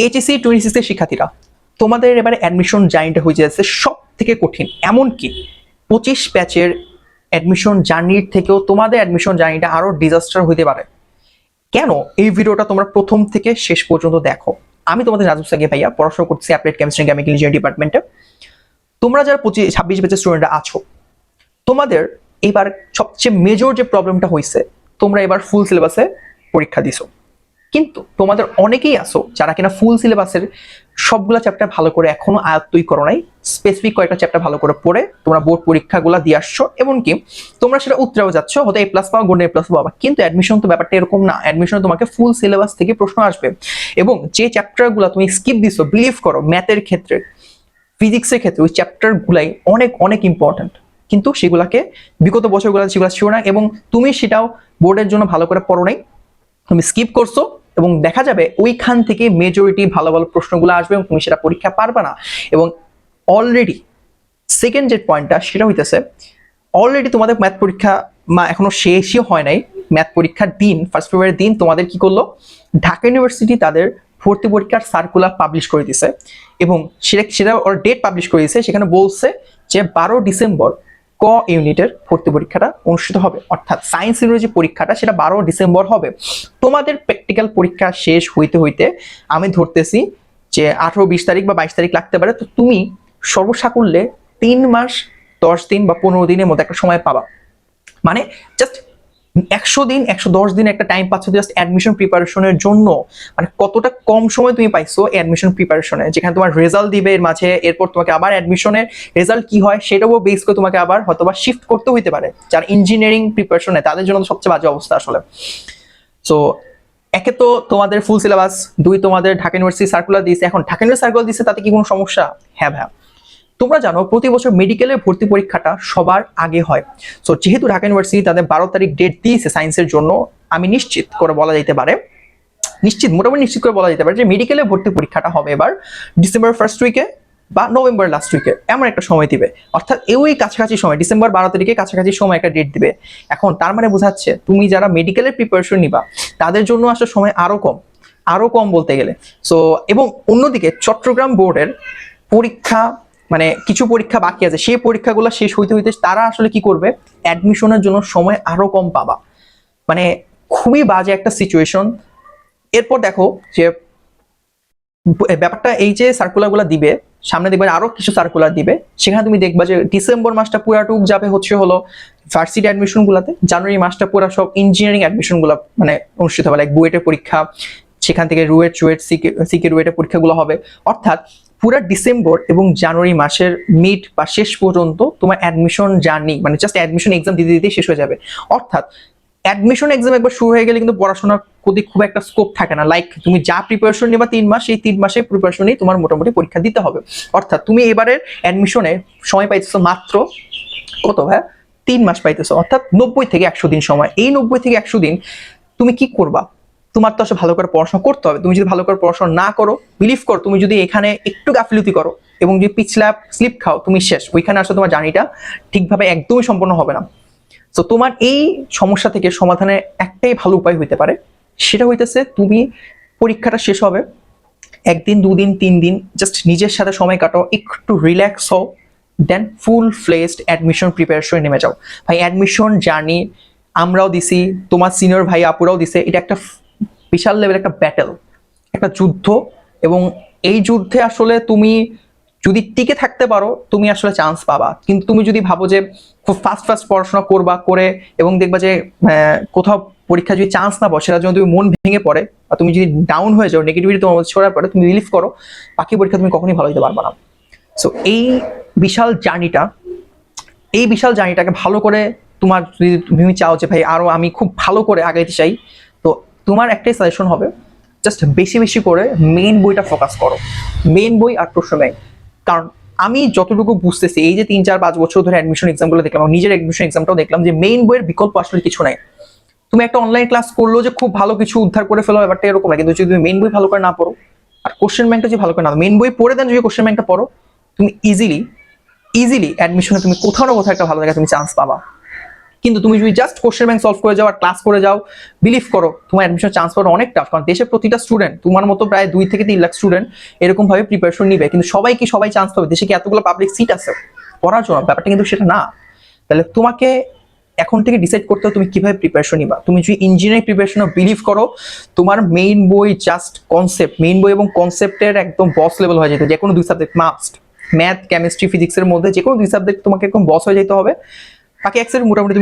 HSC 26 এর শিক্ষার্থীরা, তোমাদের এবারে অ্যাডমিশন জার্নিটা হয়ে যাচ্ছে সব থেকে কঠিন। এমনকি 25 ব্যাচের অ্যাডমিশন জার্নির থেকেও তোমাদের অ্যাডমিশন জার্নিটা আরো ডিজাস্টার হইতে পারে। কেন? এই ভিডিওটা তোমরা প্রথম থেকে শেষ পর্যন্ত দেখো। আমি তোমাদের রাজু সাগি ভাইয়া, পড়াশোনা করছি applied chemistry and chemical engineering ডিপার্টমেন্টে। তোমরা যারা 26 ব্যাচের স্টুডেন্টরা আছো, তোমাদের এবার সবচেয়ে মেজর যে প্রবলেমটা হয়েছে, তোমরা এবার ফুল সিলেবাসে পরীক্ষা দিছো, কিন্তু তোমাদের অনেকেই আছো যারা কিনা ফুল সিলেবাসের সবগুলা চ্যাপ্টার ভালো করে এখনো আয়ত্তই করো নাই। স্পেসিফিক কয়েকটা চ্যাপ্টার ভালো করে পড়ে তোমরা বোর্ড পরীক্ষাগুলো দিয়ে আসছো, এমনকি তোমরা সেটা উত্তরেও যাচ্ছ, হয়তো A+ পাওয়া, গোল্ডেন A+ পাওয়া। কিন্তু অ্যাডমিশন তো ব্যাপারটা এরকম না। অ্যাডমিশনে তোমাকে ফুল সিলেবাস থেকে প্রশ্ন আসবে, এবং যে চ্যাপ্টারগুলো তুমি স্কিপ দিছো, বিলিভ করো ম্যাথের ক্ষেত্রে, ফিজিক্সের ক্ষেত্রে ওই চ্যাপ্টারগুলাই অনেক অনেক ইম্পর্টেন্ট, কিন্তু সেগুলাকে বিগত বছরগুলো সেগুলো ছিল না, এবং তুমি সেটাও বোর্ডের জন্য ভালো করে পড়ো নাই, তুমি স্কিপ করছো, এবং দেখা যাবে ওইখান থেকে মেজরিটি ভালো ভালো প্রশ্নগুলো আসবে এবং তুমি সেটা পরীক্ষা পারবে না। এবং অলরেডি সেকেন্ড যে পয়েন্টটা সেটা হইতেছে, অলরেডি তোমাদের ম্যাথ পরীক্ষা এখনো শেষই হয় নাই। ম্যাথ পরীক্ষার দিন, 1 ফেব্রুয়ারির দিন তোমাদের কি করলো, ঢাকা ইউনিভার্সিটি তাদের ভর্তি পরীক্ষার সার্কুলার পাবলিশ করে দিছে, এবং সেটা ওর ডেট পাবলিশ করে দিছে। সেখানে বলছে যে 12 ডিসেম্বর ক ইউনিটের ভর্তি পরীক্ষাটা অনুষ্ঠিত হবে, অর্থাৎ সায়েন্স ইউনিটের পরীক্ষাটা সেটা 12 ডিসেম্বর হবে। তোমাদের প্র্যাকটিক্যাল পরীক্ষা শেষ হইতে হইতে আমি ধরতেছি যে 18-20 তারিখ বা 22 তারিখ লাগতে পারে। তো তুমি সর্বসাকুল্যে 3 মাস 10 দিন বা 15 দিনের মধ্যে একটা সময় পাবা। মানে জাস্ট 100 দিন 110 দিন একটা টাইম পাচ্ছ জাস্ট অ্যাডমিশন প্রিপারেশনের জন্য। মানে কতটা কম সময় তুমি পাইছো অ্যাডমিশন প্রিপারেশনে, যেখানে তোমার রেজাল্ট দিবে এর মাঝে, এরপর তোমাকে আবার অ্যাডমিশনের রেজাল্ট কি হয় সেটাও বেস করে তোমাকে আবার হয়তোবা শিফট করতে হইতে পারে। যারা ইঞ্জিনিয়ারিং প্রিপারেশনে, তাদের জন্য সবচেয়ে বাজে অবস্থা আসলে। সো একে তো তোমাদের ফুল সিলেবাস, 2 তোমাদের ঢাকা ইউনিভার্সিটি সার্কুলার দিয়েছে। এখন ঢাকা ইউনিভার্সিটি সার্কুলার দিয়েছে, তাতে কি কোনো সমস্যা? হ্যাঁ ভাইয়া, তোমরা জানো প্রতি বছর মেডিকেলের ভর্তি পরীক্ষাটা সবার আগে হয়। সো যেহেতু ঢাকা ইউনিভার্সিটি তাদের 12 তারিখ ডেট দিয়েছে সায়েন্সের জন্য, আমি নিশ্চিত করে বলা যেতে পারে, মোটামুটি নিশ্চিত করে বলা যেতে পারে যে মেডিকেলের ভর্তি পরীক্ষাটা হবে এবার ডিসেম্বর ফার্স্ট উইকে বা নভেম্বর লাস্ট উইকে, এমন একটা সময় দিবে। অর্থাৎ ওই কাছাকাছি সময়, ডিসেম্বর 12 তারিখে কাছাকাছি সময় একটা ডেট দিবে। এখন তার মানে বোঝাচ্ছে তুমি যারা মেডিকেলের প্রিপারেশন নিবা, তাদের জন্য আসলে সময় আরো কম বলতে গেলে। সো এবং অন্যদিকে চট্টগ্রাম বোর্ডের পরীক্ষা, মানে কিছু পরীক্ষা বাকি আছে, সেই পরীক্ষাগুলো শেষ হইতে হইতে তারা আসলে কি করবে, অ্যাডমিশনের জন্য সময় আরো কম পাবা। মানে খুবই বাজে একটা সিচুয়েশন। এরপর দেখো যে ব্যাপারটা, এই যে সার্কুলারগুলো দিবে সামনে, দেখবে আরো কিছু সার্কুলার দিবে, সেখানে তুমি দেখবা যে ডিসেম্বর মাসটা পুরাটুক যাবে হলো ভার্সিটি অ্যাডমিশন গুলাতে, জানুয়ারি মাসটা পুরো সব ইঞ্জিনিয়ারিং অ্যাডমিশন গুলো মানে অনুষ্ঠিত হবে, লাইক বুয়েটের পরীক্ষা, সেখান থেকে রুয়েট সিকে রুয়েটের পরীক্ষাগুলো হবে। অর্থাৎ পুরো ডিসেম্বর এবং জানুয়ারি মাসের মিড বা শেষ পর্যন্ত তোমার অ্যাডমিশন জার্নি, মানে জাস্ট অ্যাডমিশন এক্সাম দিতে দিতে শেষ হয়ে যাবে। অর্থাৎ অ্যাডমিশন এক্সাম একবার শুরু হয়ে গেলে কিন্তু পড়াশোনার প্রতি খুব একটা স্কোপ থাকে না। লাইক তুমি যা প্রিপারেশন নেবা 3 মাস, সেই 3 মাসের প্রিপারেশনই তোমার মোটামুটি পরীক্ষা দিতে হবে। অর্থাৎ তুমি এবারের অ্যাডমিশনে সময় পাইতেছো মাত্র কত ভাই, 3 মাস পাইতেছো, অর্থাৎ 90 থেকে 100 দিন সময়। এই 90 থেকে 100 দিন তুমি কি করবা? তোমার তো আসলে ভালো করে পড়াশোনা করতে হবে। তুমি যদি ভালো করে পড়াশোনা না করো, বিলিভ করো, তুমি যদি এখানে একটু গাফিলতি করো এবং যদি পিছলা স্লিপ খাও, তুমি শেষ। ওইখানে আসলে তোমার জার্নিটা ঠিকভাবে একদমই সম্পন্ন হবে না। তো তোমার এই সমস্যা থেকে সমাধানের একটাই ভালো উপায় হইতে পারে, সেটা হইতেছে তুমি পরীক্ষাটা শেষ হবে 1 দিন 2 দিন 3 দিন জাস্ট নিজের সাথে সময় কাটাও, একটু রিল্যাক্স হও, দেন ফুল ফ্লেজড অ্যাডমিশন প্রিপারেশনে নেমে যাও। ভাই অ্যাডমিশন জার্নি আমরাও দিছি, তোমার সিনিয়র ভাই আপুরাও দিছে। এটা একটা বিশাল লেভেল একটা ব্যাটেল, একটা যুদ্ধ, এবং এই যুদ্ধে আসলে তুমি যদি টিকে থাকতে পারো তুমি আসলে চান্স পাবা। কিন্তু তুমি যদি ভাবো যে খুব ফাস্ট পড়াশোনা করবা, করে এবং দেখবা যে কোথাও পরীক্ষা যদি চান্স না পাও, সেটার জন্য তুমি মন ভেঙে পড়ে বা তুমি যদি ডাউন হয়ে যাও, নেগেটিভিটি তোমার মধ্যে ছড়ায় পড়ে, তুমি রিলিফ করো, বাকি পরীক্ষা তুমি কখনোই ভালো হতে পারবে না। সো এই বিশাল জার্নিটাকে ভালো করে তোমার যদি তুমি চাও যে ভাই আরো আমি খুব ভালো করে আগাইতে চাই, তো তোমার একটাই সাজেশন হবে, জাস্ট বেশি বেশি করে মেইন বইটা ফোকাস করো, মেইন বই আর প্রশ্ন ব্যাংক। কারণ আমি যতটুকু বুঝতেছি, এই যে 3-4-5 বছর ধরে অ্যাডমিশন এক্সামগুলো দেখলাম, নিজের অ্যাডমিশন এক্সামটাও দেখলাম, যে মেইন বইয়ের বিকল্প আসলে কিছু নাই। তুমি একটা অনলাইন ক্লাস করলো যে খুব ভালো কিছু উদ্ধার করে ফেলো, ব্যাপারটা এরকম না। কিন্তু যদি তুমি মেইন বই ভালো করে না পড়ো আর কোশ্চেন ব্যাংকটা যদি ভালো করে না, মেইন বই পড়ে দেন যদি কোশ্চেন ব্যাংকটা পড়ো, তুমি ইজিলি অ্যাডমিশনে তুমি কোথাও না কোথাও একটা ভালো জায়গায় তুমি চান্স পাবা। কিন্তু তুমি যদি জাস্ট কোশ্চেন ব্যাংক সলভ করে যাও আর ক্লাস করে যাও, বিলিভ করো তোমার অ্যাডমিশন চান্স পাওয়া অনেক টাফ। কারণ দেশের প্রতিটা স্টুডেন্ট তোমার মতো প্রায় 2 থেকে 3 লাখ স্টুডেন্ট এরকম ভাবে প্রিপারেশন নিবে, কিন্তু সবাই চান্স পাবে। দেশে কি এতগুলো পাবলিক সিট আছে পড়ার জন্য? ব্যাপারটা কিন্তু সেটা না। তাহলে তোমাকে এখন থেকে ডিসাইড করতে হবে তুমি কিভাবে প্রিপারেশন নিবা। তুমি যদি ইঞ্জিনিয়ারিং প্রিপারেশন বিলিভ করো, তোমার মেইন বই জাস্ট কনসেপ্ট, মেইন বই এবং কনসেপ্টের একদম বস লেভেল হয়ে যেতে, যে কোনো 2 সাবজেক্ট মাস্ট, ম্যাথ, কেমিস্ট্রি, ফিজিক্সের মধ্যে যে কোনো 2 সাবজেক্ট তোমাকে একদম বস হয়ে যেতে হবে। বাকি এক্সেল মোটামুটি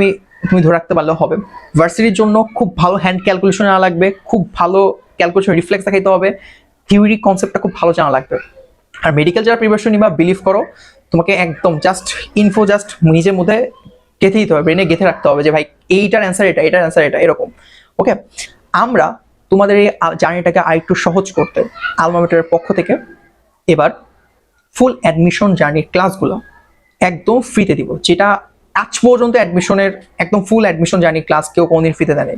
তুমি ধরে রাখতে পারলেও হবে। ভার্সিটির জন্য খুব ভালো হ্যান্ড ক্যালকুলেশন জানা লাগবে, খুব ভালো ক্যালকুলেশন রিফ্লেক্স দেখাইতে হবে, থিওরি কনসেপ্টটা খুব ভালো জানা লাগবে। আর মেডিকেল যারা প্রিপারেশন নিবা, বিলিভ করো তোমাকে একদম জাস্ট ইনফো জাস্ট নিজের মধ্যে গেঁথে দিতে হবে, ব্রেনে গেঁথে রাখতে হবে যে ভাই এইটার অ্যান্সার এটা, এটার অ্যান্সার এটা, এরকম। ওকে, আমরা তোমাদের এই জার্নিটাকে আরেকটু সহজ করতে আলমা মেটারের পক্ষ থেকে এবার ফুল অ্যাডমিশন জার্নির ক্লাসগুলো একদম ফ্রিতে দিব, যেটা আজ পর্যন্ত অ্যাডমিশনের একদম ফুল অ্যাডমিশন জার্নি ক্লাস কেউ কোনোদিন ফ্রিতে দেয়নি।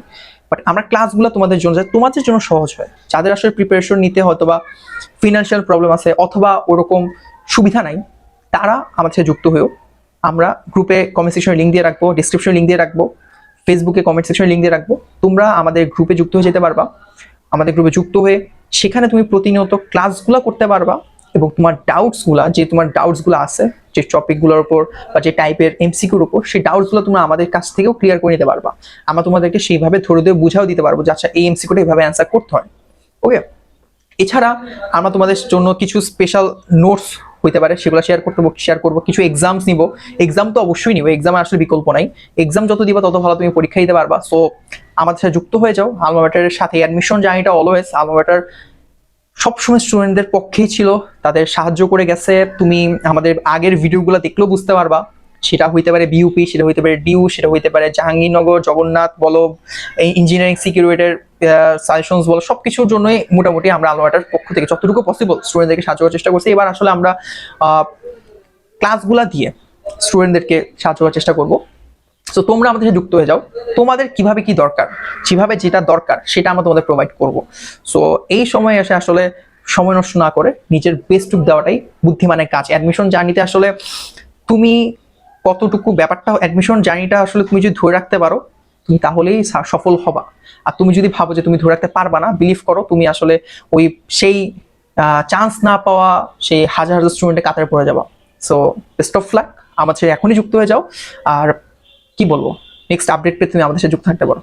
বাট আমরা ক্লাসগুলো তোমাদের জন্য, তোমাদের জন্য সহজ হয়, যাদের আসলে প্রিপারেশন নিতে হয়তো বা ফিনান্সিয়াল প্রবলেম আছে অথবা ওরকম সুবিধা নাই, তারা আমাদের সাথে যুক্ত হয়েও। আমরা গ্রুপে কমেন্ট সেকশনে লিঙ্ক দিয়ে রাখবো, ডিসক্রিপশনে লিঙ্ক দিয়ে রাখবো, ফেসবুকে কমেন্ট সেকশনে লিঙ্ক দিয়ে রাখবো। তোমরা আমাদের গ্রুপে যুক্ত হয়ে যেতে পারবা। আমাদের গ্রুপে যুক্ত হয়ে সেখানে তুমি প্রতিনিয়ত ক্লাসগুলো করতে পারবা এবং তোমার ডাউটসগুলো আছে যে টপিকগুলোর উপর বা যে টাইপের এমসিকিউর উপর, সেই ডাউটসগুলো তোমরা আমাদের কাছ থেকেও ক্লিয়ার করে নিতে পারবা। আমরা তোমাদেরকে সেইভাবে ধরে ধরে বুঝাও দিতে পারবো যে আচ্ছা এই এমসিকিউটা এইভাবে অ্যান্সার করতে হয়। ওকে, এছাড়া আমরা তোমাদের জন্য কিছু স্পেশাল নোটস হইতে পারে সেগুলো শেয়ার করবো। কিছু এক্সামস নিব, এক্সাম তো অবশ্যই নিব, এক্সামের আসলে বিকল্প নাই। এক্সাম যত দিবা তত ভালো তুমি পরীক্ষা দিতে পারবা। সো আমাদের সাথে যুক্ত হয়ে যাও। আলমা মেটারের সাথে অ্যাডমিশন জার্নিটা অলওয়েজ আলমা মেটার সবসময় স্টুডেন্টদের পক্ষেই ছিল, তাদের সাহায্য করে গেছে। তুমি আমাদের আগের ভিডিওগুলো দেখলেও বুঝতে পারবা। সেটা হইতে পারে বিউপি, সেটা হইতে পারে ডিউ, সেটা হইতে পারে জাহাঙ্গীরনগর, জগন্নাথ বলো, এই ইঞ্জিনিয়ারিং সিকিউরিটির সাজেশনস বলো, সবকিছুর জন্যই মোটামুটি আমরা আলমা মেটার পক্ষ থেকে যতটুকু পসিবল স্টুডেন্টদেরকে সাহায্য করার চেষ্টা করছি। এবার আসলে আমরা ক্লাসগুলা দিয়ে স্টুডেন্টদেরকে সাহায্য করার চেষ্টা করবো। সো তোমরা আমাদের সাথে যুক্ত হয়ে যাও। তোমাদের কিভাবে কি দরকার, যেভাবে যেটা দরকার সেটা আমরা তোমাদের প্রোভাইড করব। সো এই সময় এসে আসলে সময় নষ্ট না করে নিজের বেস্টটুকু দেওয়াটাই বুদ্ধিমানের কাজ। অ্যাডমিশন জার্নিতে আসলে তুমি কতটুকু ব্যাপারটা, অ্যাডমিশন জার্নিটা আসলে তুমি যদি ধরে রাখতে পারো তুমি তাহলেই সফল হবা। আর তুমি যদি ভাবো যে তুমি ধরে রাখতে পারবা না, বিলিভ করো তুমি আসলে সেই চান্স না পাওয়া সেই হাজার হাজার স্টুডেন্টের কাতারে পড়ে যাবা। সো বেস্ট অফ লাক, আমার সাথে এখনই যুক্ত হয়ে যাও। আর কি বলবো, নেক্সট আপডেট পেতে তুমি আমাদের সাথে যুক্ত থাকতে পারো।